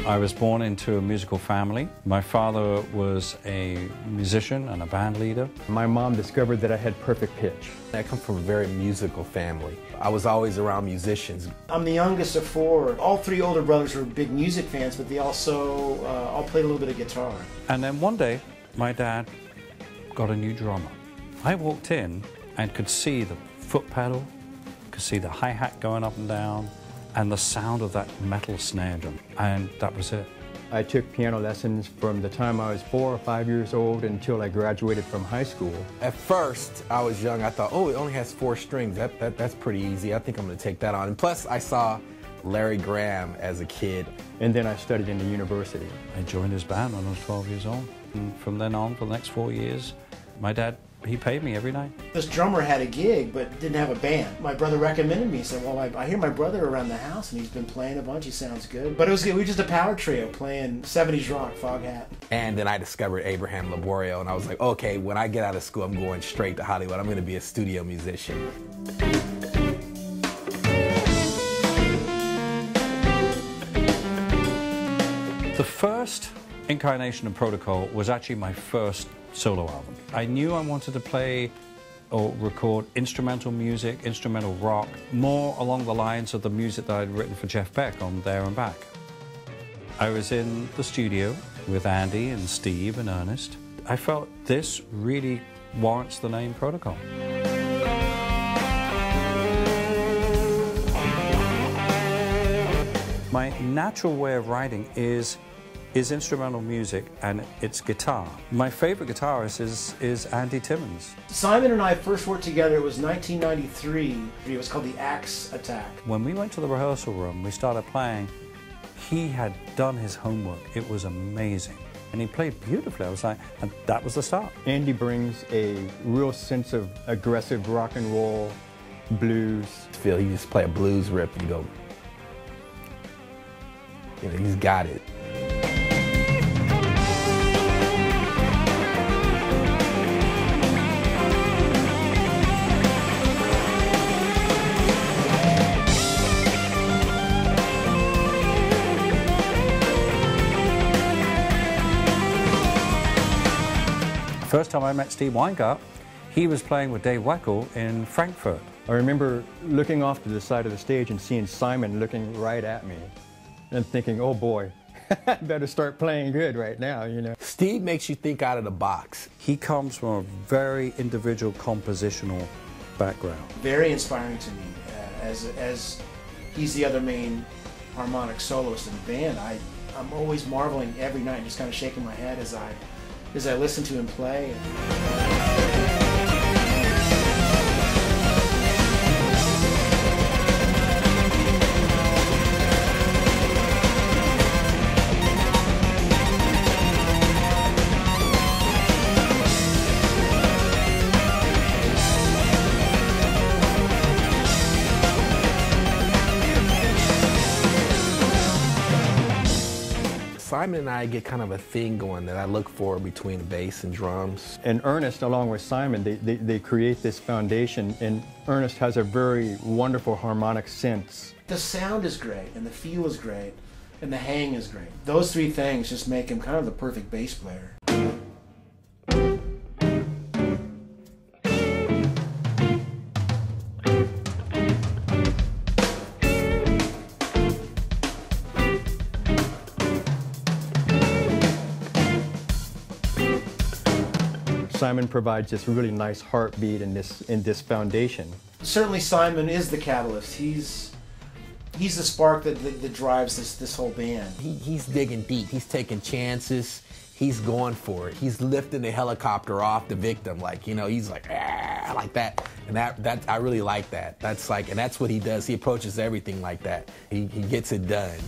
I was born into a musical family. My father was a musician and a band leader. My mom discovered that I had perfect pitch. I come from a very musical family. I was always around musicians. I'm the youngest of four. All three older brothers were big music fans, but they also all played a little bit of guitar. And then one day, my dad got a new drummer. I walked in and could see the foot pedal, could see the hi-hat going up and down, and the sound of that metal snare drum, and that was it. I took piano lessons from the time I was 4 or 5 years old until I graduated from high school. At first, I was young. I thought, oh, it only has 4 strings. That's pretty easy. I think I'm going to take that on. And plus, I saw Larry Graham as a kid. And then I studied in the university. I joined his band when I was 12 years old. And from then on, for the next 4 years, my dad, he paid me every night. This drummer had a gig, but didn't have a band. My brother recommended me. He said, well, I hear my brother around the house, and he's been playing a bunch. He sounds good. But it was good. We were just a power trio playing 70s rock, Foghat. And then I discovered Abraham Laborio, and I was like, okay, when I get out of school, I'm going straight to Hollywood. I'm going to be a studio musician. The first incarnation of Protocol was actually my first solo album. I knew I wanted to play or record instrumental music, instrumental rock, more along the lines of the music that I'd written for Jeff Beck on There and Back. I was in the studio with Andy and Steve and Ernest. I felt this really warrants the name Protocol. My natural way of writing is instrumental music and it's guitar. My favorite guitarist is Andy TIMMONS. Simon and I first worked together, it was 1993. It was called the Axe Attack. When we went to the rehearsal room, we started playing. He had done his homework. It was amazing. And he played beautifully. I was like, and that was the start. Andy brings a real sense of aggressive rock and roll, blues. Phil, you just play a blues riff and you go, you know, he's got it. First time I met Steve WEINGART, he was playing with Dave Weckl in Frankfurt. I remember looking off to the side of the stage and seeing Simon looking right at me and thinking, oh boy, I better start playing good right now, you know. Steve makes you think out of the box. He comes from a very individual compositional background. Very inspiring to me. As he's the other main harmonic soloist in the band, I'm always marveling every night, just kind of shaking my head as I listen to him play. Simon and I get kind of a thing going that I look for between bass and drums. And Ernest, along with Simon, they create this foundation, and Ernest has a very wonderful harmonic sense. The sound is great, and the feel is great, and the hang is great. Those three things just make him kind of the perfect bass player. Simon provides this really nice heartbeat in this foundation. Certainly Simon is the catalyst. He's the spark that drives this whole band. He's digging deep. He's taking chances. He's going for it. He's lifting the helicopter off the victim, like, you know, he's like, ah, like that. And that I really like that. That's like, and that's what he does. He approaches everything like that. He gets it done.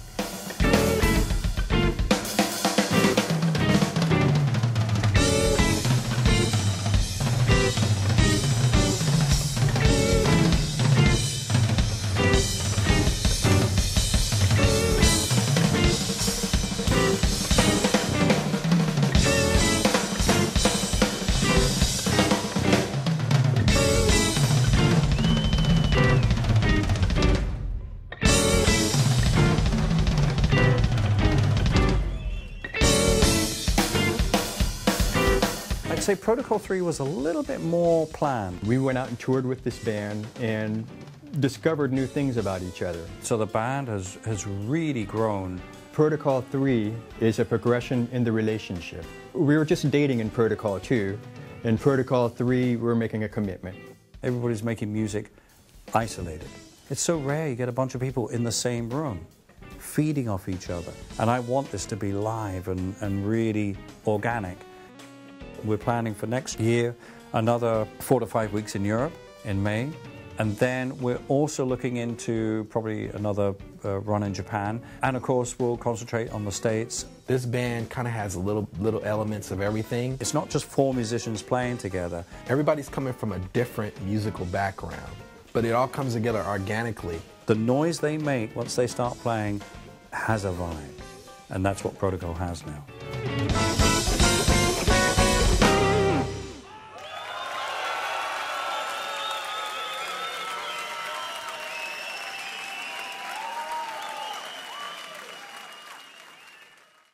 say Protocol 3 was a little bit more planned. We went out and toured with this band and discovered new things about each other. So the band has really grown. Protocol 3 is a progression in the relationship. We were just dating in Protocol 2. In Protocol 3, we're making a commitment. Everybody's making music isolated. It's so rare you get a bunch of people in the same room, feeding off each other. And I want this to be live and really organic. We're planning for next year another 4 to 5 weeks in Europe in May. And then we're also looking into probably another run in Japan. And of course, we'll concentrate on the States. This band kind of has little elements of everything. It's not just 4 musicians playing together. Everybody's coming from a different musical background, but it all comes together organically. The noise they make once they start playing has a vibe. And that's what Protocol has now.